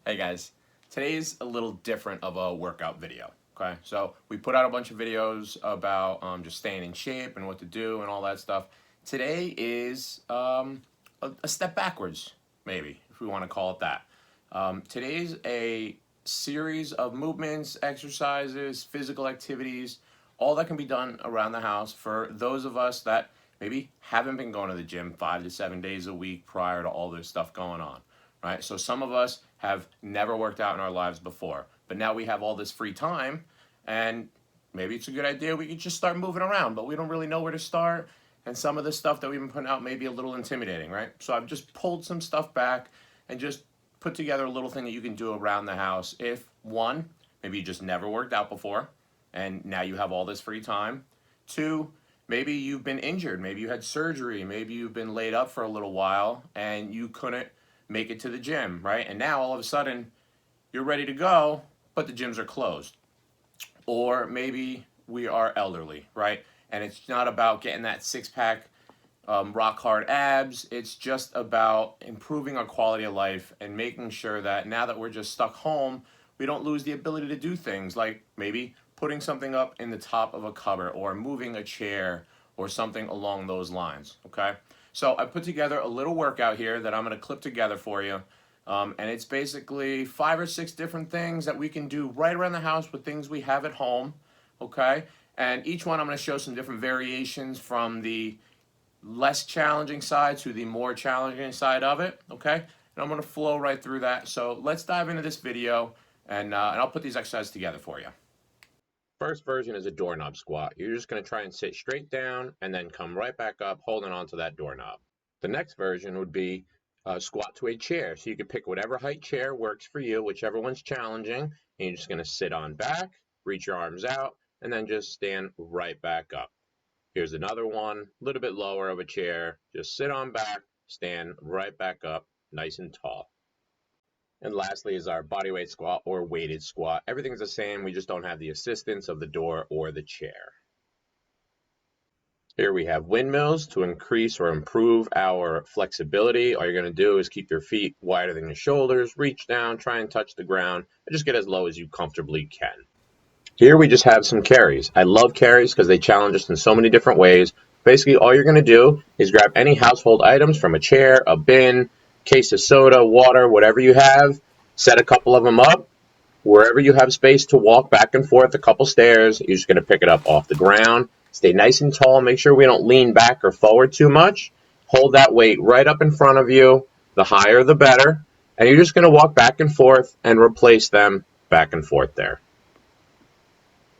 Hey guys, today's a little different of a workout video. Okay, so we put out a bunch of videos about just staying in shape and what to do and all that stuff. Today is a step backwards, maybe, if we want to call it that. Today's a series of movements, exercises, physical activities, all that can be done around the house for those of us that maybe haven't been going to the gym 5 to 7 days a week prior to all this stuff going on, right? So some of us have never worked out in our lives before, but now we have all this free time, and maybe it's a good idea we could just start moving around, but we don't really know where to start. And some of the stuff that we've been putting out may be a little intimidating, right? So I've just pulled some stuff back and just put together a little thing that you can do around the house. If one, maybe you just never worked out before, and now you have all this free time. Two, maybe you've been injured, maybe you had surgery, maybe you've been laid up for a little while and you couldn't make it to the gym, right? And now all of a sudden you're ready to go, but the gyms are closed. Or maybe we are elderly, right? And it's not about getting that six pack, rock hard abs. It's just about improving our quality of life and making sure that now that we're just stuck home, we don't lose the ability to do things like maybe putting something up in the top of a cupboard or moving a chair or something along those lines. Okay. So I put together a little workout here that I'm going to clip together for you. And it's basically 5 or 6 different things that we can do right around the house with things we have at home. Okay. And each one I'm going to show some different variations from the less challenging side to the more challenging side of it, okay? And I'm gonna flow right through that. So let's dive into this video and I'll put these exercises together for you. First version is a doorknob squat. You're just gonna try and sit straight down and then come right back up holding onto that doorknob. The next version would be squat to a chair. So you can pick whatever height chair works for you, whichever one's challenging, and you're just gonna sit on back, reach your arms out, and then just stand right back up. Here's another one, a little bit lower of a chair. Just sit on back, stand right back up, nice and tall. And lastly is our bodyweight squat or weighted squat. Everything's the same, we just don't have the assistance of the door or the chair. Here we have windmills to increase or improve our flexibility. All you're going to do is keep your feet wider than your shoulders, reach down, try and touch the ground, and just get as low as you comfortably can. Here we just have some carries. I love carries because they challenge us in so many different ways. Basically, all you're going to do is grab any household items from a chair, a bin, case of soda, water, whatever you have, set a couple of them up. Wherever you have space to walk back and forth a couple stairs, you're just going to pick it up off the ground. Stay nice and tall. Make sure we don't lean back or forward too much. Hold that weight right up in front of you. The higher, the better. And you're just going to walk back and forth and replace them back and forth there.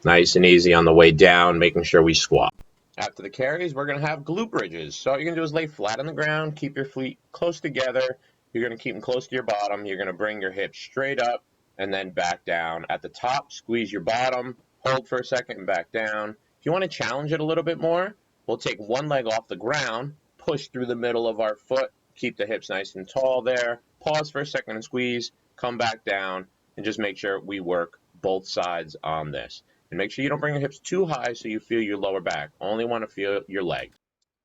Nice and easy on the way down, making sure we squat. After the carries, we're going to have glute bridges. So all you're going to do is lay flat on the ground, keep your feet close together. You're going to keep them close to your bottom. You're going to bring your hips straight up and then back down. At the top, squeeze your bottom, hold for a second and back down. If you want to challenge it a little bit more, we'll take one leg off the ground, push through the middle of our foot, keep the hips nice and tall there, pause for a second and squeeze, come back down, and just make sure we work both sides on this. And make sure you don't bring your hips too high so you feel your lower back. Only want to feel your legs.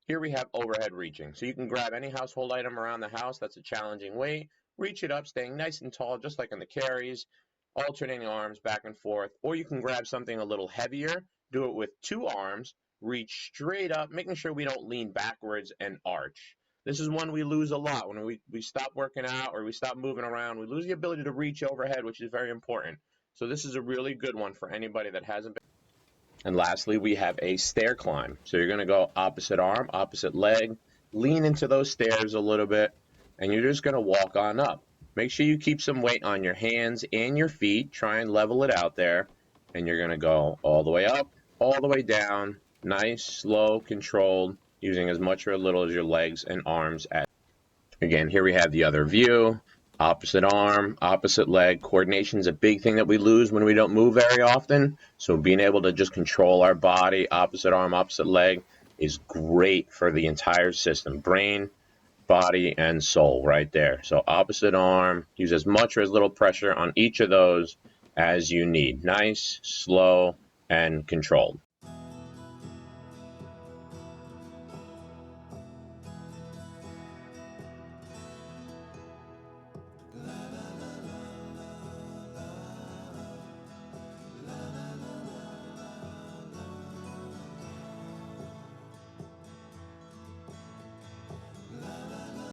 Here we have overhead reaching. So you can grab any household item around the house that's a challenging weight, reach it up, staying nice and tall, just like in the carries, alternating arms back and forth. Or you can grab something a little heavier, do it with 2 arms, reach straight up, making sure we don't lean backwards and arch. This is one we lose a lot when we stop working out or we stop moving around. We lose the ability to reach overhead, which is very important. So this is a really good one for anybody that hasn't been. And lastly, we have a stair climb. So you're going to go opposite arm, opposite leg, lean into those stairs a little bit, and you're just going to walk on up. Make sure you keep some weight on your hands and your feet. Try and level it out there. And you're going to go all the way up, all the way down, nice, slow, controlled, using as much or as little as your legs and arms. Again, here we have the other view. Opposite arm, opposite leg. Coordination is a big thing that we lose when we don't move very often. So being able to just control our body, opposite arm, opposite leg, is great for the entire system. Brain, body, and soul right there. So opposite arm, use as much or as little pressure on each of those as you need. Nice, slow, and controlled.